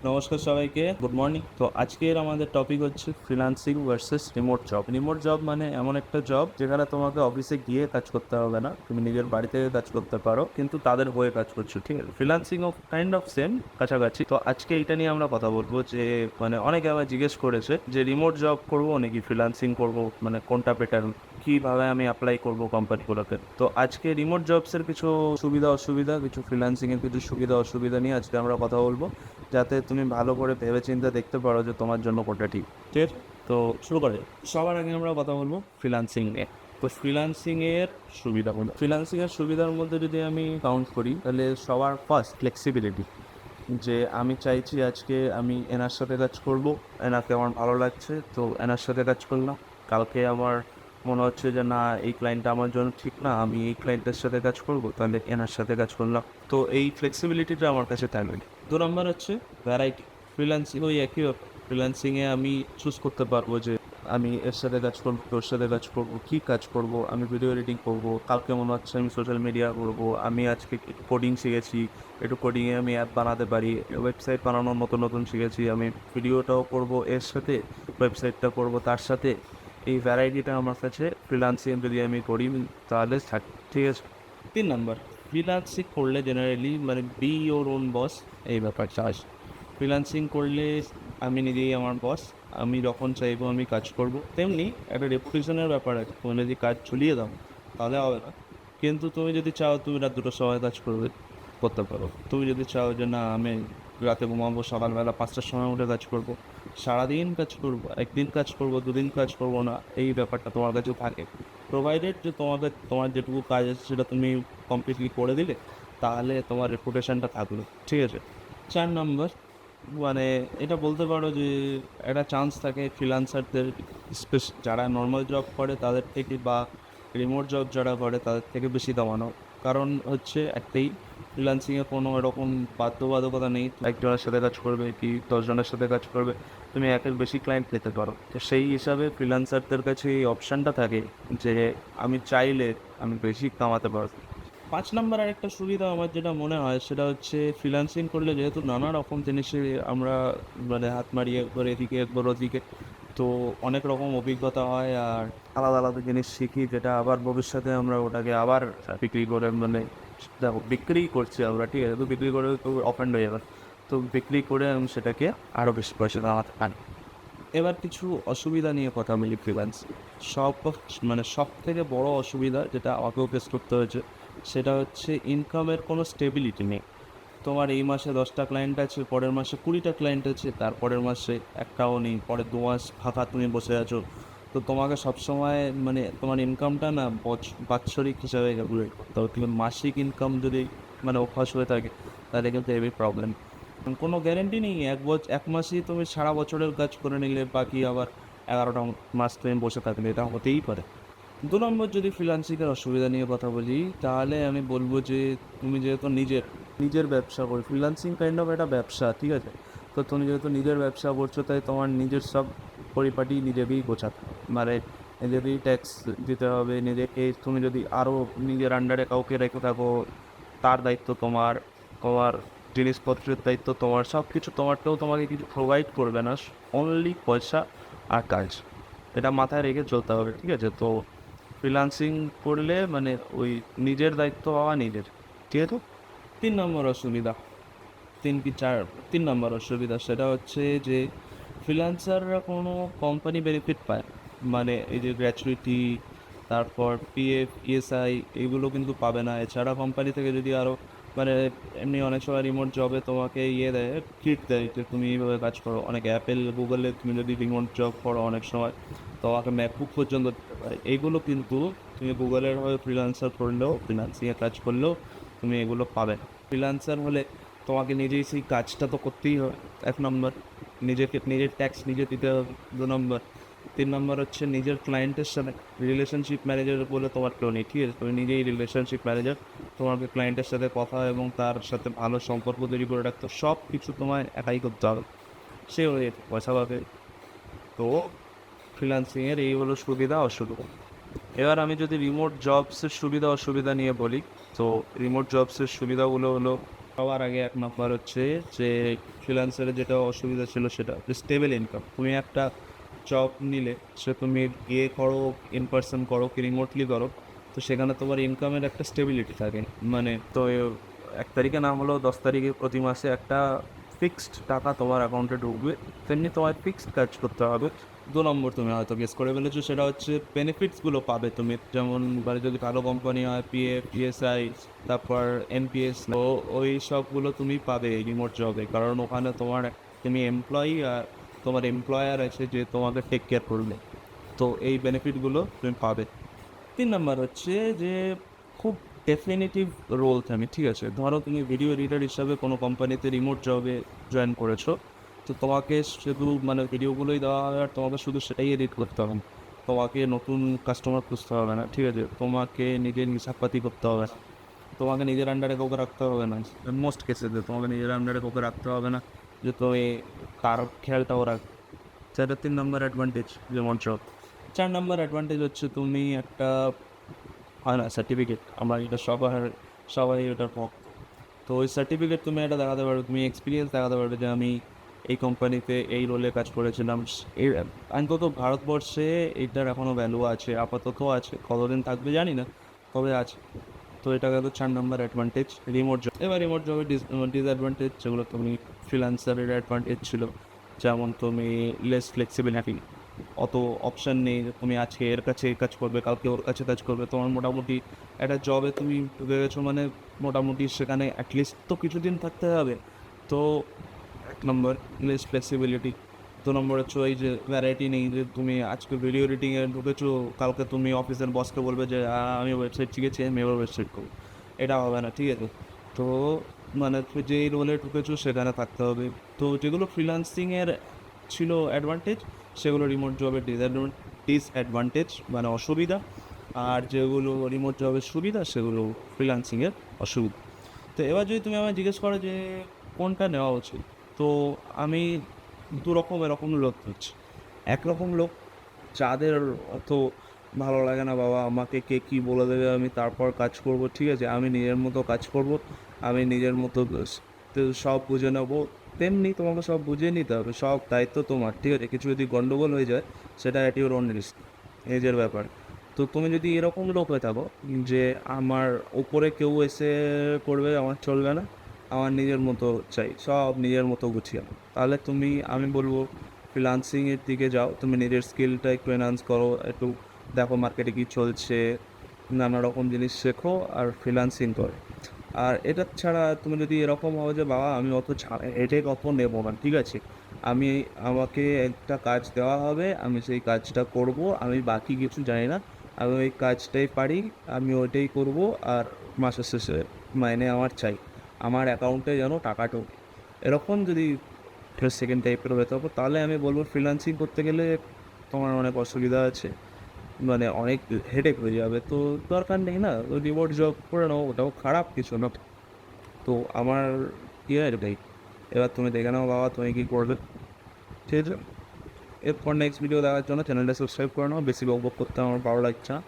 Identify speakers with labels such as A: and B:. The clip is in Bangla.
A: নমস্কার সবাইকে, গুড মর্নিং। তো আজকের আমাদের টপিক হচ্ছে freelancing versus remote job. Remote job মানে এমন একটা জব যেখানে তোমাকে অফিসে গিয়ে কাজ করতে হবে না, তুমি নিজের বাড়ি থেকে কাজ করতে পারো, কিন্তু তাদের হয়ে কাজ করছো, ঠিক আছে। Freelancing of kind of same, কাছাকাছি। তো আজকে এটা নিয়ে আমরা কথা বলবো যে অনেকে আবার জিজ্ঞেস করেছে যে রিমোট জব করবো নাকি ফ্রিল্যান্সিং করবো, কোনটা বেটার, কিভাবে আমি অ্যাপ্লাই করবো কোম্পানিগুলোতে। তো আজকে রিমোট জবসের কিছু সুবিধা অসুবিধা, কিছু ফ্রিল্যান্সিংয়ের কিছু সুবিধা অসুবিধা নিয়ে আজকে আমরা কথা বলবো, যাতে তুমি ভালো করে ভেবেচিন্তে দেখতে পারো যে তোমার জন্য কোনটা ঠিক। ঠিক, তো শুরু করে সবার আগে আমরা কথা বলবো ফ্রিল্যান্সিং নিয়ে। তো ফ্রিল্যান্সিংয়ের সুবিধাগুলো, ফ্রিল্যান্সিংয়ের সুবিধার মধ্যে যদি আমি কাউন্ট করি তাহলে সবার ফার্স্ট ফ্লেক্সিবিলিটি। যে আমি চাইছি আজকে আমি এনার সাথে কাজ করব, এনাকে আমার ভালো লাগছে তো এনার সাথে কাজ করলাম। কালকে আমার মনে হচ্ছে যে না, এই ক্লায়েন্টটা আমার জন্য ঠিক না, আমি এই ক্লায়েন্টের সাথে কাজ করব, তাহলে এনার সাথে কাজ করলাম। তো এই ফ্লেক্সিবিলিটিটা আমার কাছে থাকবে। 2 নম্বর হচ্ছে ভ্যারাইটি। ফ্রিল্যান্সিং ওই একই ব্যাপার, ফ্রিল্যান্সিংয়ে আমি চুজ করতে পারবো যে আমি এর সাথে কাজ করবো, ওর সাথে কাজ করবো, কী কাজ করব। আমি ভিডিও এডিটিং করব, কালকে মনে হচ্ছে আমি সোশ্যাল মিডিয়া করব, আমি আজকে কোডিং শিখেছি, একটু কোডিংয়ে আমি অ্যাপ বানাতে পারি, ওয়েবসাইট বানানোর নতুন নতুন শিখেছি, আমি ভিডিওটাও করব এর সাথে, ওয়েবসাইটটা করব তার সাথে। এই ভ্যারাইটিটা আমার কাছে ফ্রিল্যান্সিং যদি আমি করি তাহলে থাকে, ঠিক আছে। 3 নম্বর, ফ্রিল্যান্সিং করলে জেনারেলি বি ওর ওন বস, এই ব্যাপারটা আসে। ফ্রিল্যান্সিং করলে আমি নিজেই আমার বস, আমি যখন চাইবো আমি কাজ করব। তেমনি একটা রেপুটেশনের ব্যাপার আছে, তুমি যদি কাজ ঝুলিয়ে দাও তাহলে হবে না, কিন্তু তুমি যদি চাও তুমি রাত 2টোর সময় কাজ করতে পারো। তুমি যদি চাও যে না, আমি রাতে ঘুমাবো, সকালবেলা 5টার সময় উঠে কাজ করব, সারাদিন কাজ করব, একদিন কাজ করব, দুদিন কাজ করব না, এই ব্যাপারটা তোমার কাছে থাকে, প্রোভাইডেড যে তোমার যেটুকু কাজ আছে সেটা তুমি কমপ্লিটলি করে দিলে, তাহলে তোমার রেপুটেশনটা থাকলো, ঠিক আছে। 4 নম্বর, এটা বলতে পারো যে একটা চান্স থাকে ফ্রিল্যান্সারদের, যারা নর্মাল জব করে তাদের থেকে, বা রিমোট জব যারা করে তাদের থেকে বেশি দামানো। কারণ হচ্ছে একটাই, ফ্রিল্যান্সিংয়ে কোনো এরকম বাধ্যবাধকতা নেই একজনের সাথে কাজ করবে কি 10 জনের সাথে কাজ করবে, তুমি একের বেশি ক্লায়েন্ট পেতে পারো। তো সেই হিসাবে ফ্রিল্যান্সারদের কাছে এই অপশানটা থাকে যে আমি চাইলে আমি বেশি কামাতে পারবো। 5 নম্বর আরেকটা সুবিধা আমার যেটা মনে হয় সেটা হচ্ছে, ফ্রিল্যান্সিং করলে যেহেতু নানা রকম জিনিসে আমরা হাত মারি, একবার এদিকে একবার ওদিকে, তো অনেক রকম অভিজ্ঞতা হয় আর আলাদা আলাদা জিনিস শিখি, যেটা আবার ভবিষ্যতে আমরা ওটাকে আবার বিক্রি করে, দেখো বিক্রি করছি আমরা, ঠিক আছে, তো বিক্রি করে তো অফেন্ড হয়ে যাবে, তো বিক্রি করে আমি সেটাকে আরও বেশি পয়সা কামাতে পারি। এবার কিছু অসুবিধা নিয়ে কথা বলি ফ্রিল্যান্স। সব সব থেকে বড় অসুবিধা যেটা আমাকেও ফেস করতে হয়েছে সেটা হচ্ছে ইনকামের কোনো স্টেবিলিটি নেই। তোমার এই মাসে 10টা ক্লায়েন্ট আছে, পরের মাসে 20টা ক্লায়েন্ট আছে, তারপরের মাসে একটাও নেই, পরের 2 মাস ফাঁকা তুমি বসে আছো। তো তোমাকে সবসময় তোমার ইনকামটা না বাৎসরিক হিসাবে ক্যালকুলেট করতে হবে। তুমি মাসিক ইনকাম যদি অভ্যাস হয়ে থাকে তাহলে কিন্তু হেভি প্রবলেম। কোনো গ্যারেন্টি নেই, এক মাসেই তুমি সারা বছরের কাজ করে নিলে, বাকি আবার 11টা মাস তুমি বসে থাকলে, এটা হতেই পারে। 2 নম্বর, যদি ফ্রিল্যান্সিংয়ের অসুবিধা নিয়ে কথা বলি তাহলে আমি বলবো যে তুমি যেহেতু নিজের ব্যবসা করো, ফ্রিল্যান্সিং কাইন্ড অফ একটা ব্যবসা, ঠিক আছে। তো তুমি যেহেতু নিজের ব্যবসা করছো, তাই তোমার নিজের সব পরিপাটি নিজেকেই গোছাতে হবে। নিজেকেই ট্যাক্স দিতে হবে নিজেকে। তুমি যদি আরও নিজের আন্ডারে কাউকে রেখে থাকো, তার দায়িত্ব তোমার, তোমার জিনিসপত্রের দায়িত্ব তোমার, সব কিছু তোমারটাও, তোমাকে কিছু প্রোভাইড করবে না, অনলি পয়সা আর কাজ, এটা মাথায় রেখে চলতে হবে, ঠিক আছে। তো ফ্রিল্যান্সিং করলে ওই নিজের দায়িত্ব পাওয়া নিজের, ঠিক আছে। 3 নম্বর অসুবিধা, 3 নম্বর অসুবিধা সেটা হচ্ছে যে ফ্রিল্যান্সাররা কোনো কোম্পানি বেনিফিট পায় না। এই যে গ্র্যাচুইটি, তারপর পিএফ, ইএসআই, এগুলো কিন্তু পাবে না। এছাড়া কোম্পানি থেকে যদি আরও এমনি অনেক সময় রিমোট জবে তোমাকে দেয়, কিট দেয় যে তুমি এইভাবে কাজ করো। অনেক অ্যাপেল, গুগলে তুমি যদি রিমোট জব করো অনেক সময় তোমাকে ম্যাকবুক পর্যন্ত দিতে পারে। এইগুলো কিন্তু তুমি গুগলের হয়ে ফ্রিল্যান্সার করলেও, ফ্রিল্যান্সিংয়ে কাজ করলেও তুমি এগুলো পাবে না। ফ্রিল্যান্সার হলে তোমাকে নিজেই সেই কাজটা তো করতেই হবে, 1 নম্বর। নিজের ট্যাক্স নিজে দিতে হবে, 2 নম্বর। 3 নম্বর হচ্ছে নিজের ক্লায়েন্টের সাথে রিলেশনশিপ ম্যানেজার বলে তোমার কেউ নেই, ঠিক আছে। তুমি নিজেই রিলেশনশিপ ম্যানেজার, তোমাকে ক্লায়েন্টের সাথে কথা এবং তার সাথে ভালো সম্পর্ক তৈরি করে রাখতে সব কিছু তোমায় একাই করতে হবে, সে ওই পয়সা পাবে। তো ফ্রিল্যান্সিংয়ের এই হলো সুবিধা অসুবিধা। এবার আমি যদি রিমোট জবসের সুবিধা অসুবিধা নিয়ে বলি, তো রিমোট জবসের সুবিধাগুলো হলো সবার আগে এক নাম্বার হচ্ছে যে ফ্রিল্যান্সারের যেটা অসুবিধা ছিল সেটা স্টেবল ইনকাম। তুমি একটা জব নিলে সে তুমি গিয়ে করো, ইন পার্সন করো কি রিমোটলি করো, তো সেখানে তোমার ইনকামের একটা স্টেবিলিটি থাকে। মানে তো 1 তারিখে না হলেও 10 তারিখে প্রতি মাসে একটা ফিক্সড টাকা তোমার অ্যাকাউন্টে ঢুকবে, তেমনি তোমার ফিক্সড কাজ করতে হবে। 2 নম্বর তুমি হয়তো গেস করে ফেলেছো, সেটা হচ্ছে বেনিফিটসগুলো পাবে তুমি, যেমন যদি ভালো কোম্পানি হয় পিএফ, পিএসআই, তারপর এনপিএস, তো ওই সবগুলো তুমি পাবে এই রিমোট জবে, কারণ ওখানে তুমি এমপ্লয়ি আর তোমার এমপ্লয়ার আছে যে তোমাকে টেক কেয়ার করবে, তো এই বেনিফিটগুলো তুমি পাবে। 3 নম্বর হচ্ছে যে খুব ডেফিনেটিভ রোল থাকে, ঠিক আছে? ধরো তুমি ভিডিও এডিটর হিসাবে কোনো কোম্পানিতে রিমোট জবে জয়েন করেছো, তো তোমাকে শুধু মানে ভিডিওগুলোই দেওয়া হবে আর তোমাকে শুধু সেটাই এডিট করতে হবে না। তোমাকে নতুন কাস্টমার খুঁজতে হবে না, ঠিক আছে? তোমাকে নিজের হিসাবপাতি করতে হবে না, তোমাকে নিজের আন্ডারে কাউকে রাখতে হবে না। মোস্ট কেসেতে তোমাকে নিজের আন্ডারে কাউকে রাখতে হবে না যে তুমি কার খেয়ালটাও রাখ। সেটা 3 নম্বর অ্যাডভান্টেজ রিমোট জব। 4 নম্বর অ্যাডভান্টেজ হচ্ছে তুমি একটা হয় না সার্টিফিকেট, আমরা এটা সবাই এটার ভক্ত। তো ওই সার্টিফিকেট তুমি এটা দেখাতে পারবে, তুমি এক্সপিরিয়েন্স দেখাতে পারবে যে আমি এই কোম্পানিতে এই রোলে কাজ করেছিলাম। এর অন্তত ভারতবর্ষে এইটার এখনও ভ্যালু আছে, আপাতত আছে, কতদিন থাকবে জানি না, তবে আছে। তো এটা গেল 4 নম্বর অ্যাডভান্টেজ রিমোট জব। এবার রিমোট জবের ডিসঅ্যাডভান্টেজ যেগুলো তুমি ফ্রিল্যান্সারের অ্যাডভান্টেজ ছিল, যেমন তুমি লেস ফ্লেক্সিবিলিটি, অত অপশান নেই যে তুমি আজকে এর কাছে এই কাজ করবে, কালকে ওর কাছে কাজ করবে। তোমার মোটামুটি একটা জবে তুমি ঢুকে গেছো মানে মোটামুটি সেখানে অ্যাটলিস্ট তো কিছুদিন থাকতে হবে। তো 1 নম্বর লেস ফ্লেক্সিবিলিটি। 2 নম্বর হচ্ছে ওই যে ভ্যারাইটি নেই, যে তুমি আজকে ভিডিও এডিটিংয়ে ঢুকেছো, কালকে তুমি অফিসের বসকে বলবে যে আমি ওয়েবসাইট শিখেছি, আমি এবার ওয়েবসাইট করবো, এটা হবে না, ঠিক আছে? তো মানে তুমি যেই রোলে ঢুকেছো সেখানে থাকতে হবে। তো যেগুলো ফ্রিল্যান্সিংয়ের ছিল অ্যাডভান্টেজ, সেগুলো রিমোট জবের ডিসঅ্যাডভান্টেজ মানে অসুবিধা, আর যেগুলো রিমোট জবের সুবিধা সেগুলো ফ্রিল্যান্সিংয়ের অসুবিধা। তো এবার যদি তুমি আমায় জিজ্ঞেস করো যে কোনটা নেওয়া উচিত, তো আমি এরকম লোক হচ্ছে। একরকম লোক যাদের অত ভালো লাগে না বাবা আমাকে কে কী বলে দেবে, আমি তারপর কাজ করব, ঠিক আছে, আমি নিজের মতো কাজ করব, আমি নিজের মতো তো সব বুঝে নেবো। তেমনি তোমাকে সব বুঝিয়ে নিতে হবে, সব দায়িত্ব তোমার, ঠিক আছে? কিছু যদি গন্ডগোল হয়ে যায় সেটা অ্যাট ইউর ওন রিস্ক, নিজের ব্যাপার। তো তুমি যদি এরকম লোক হয়ে থাকো যে আমার উপরে কেউ এসে করবে, আমার চলবে না, আমার নিজের মতো চাই, সব নিজের মতো গুছিয়ে, তাহলে আমি বলবো ফ্রিল্যান্সিংয়ের দিকে যাও। তুমি নিজের স্কিলটা একটু এনহান্স করো, একটু দেখো মার্কেটে কী চলছে, নানা রকম জিনিস শেখো আর ফ্রিল্যান্সিং করো। আর এটা ছাড়া তুমি যদি এরকম হবে যে বাবা আমি অত হেঁটে কত নেবো না, ঠিক আছে, আমাকে একটা কাজ দেওয়া হবে, আমি সেই কাজটা করব, আমি বাকি কিছু জানি না, আমি ওই কাজটাই পারি, আমি ওইটাই করব, আর মাসের শেষে মাইনে আমার চাই, আমার অ্যাকাউন্টে যেন টাকা ঢোকে, এরকম যদি সেকেন্ড টাইপের হয়ে থাকো, তাহলে আমি বলবো ফ্রিল্যান্সিং করতে গেলে তোমার অনেক অসুবিধা আছে, মানে অনেক হেডেক হয়ে যাবে। তো দরকার নেই না, রিমোট জব করে নাও, ওটাও খারাপ কিছু না। তো আমার ইয়ে এটাই। এবার তুমি দেখে নাও বাবা তুমি কী করবে, ঠিক আছে? এরপর নেক্সট ভিডিও দেখার জন্য চ্যানেলটা সাবস্ক্রাইব করে নাও, বেশি বক বক করতে আমার ভালো লাগছে না।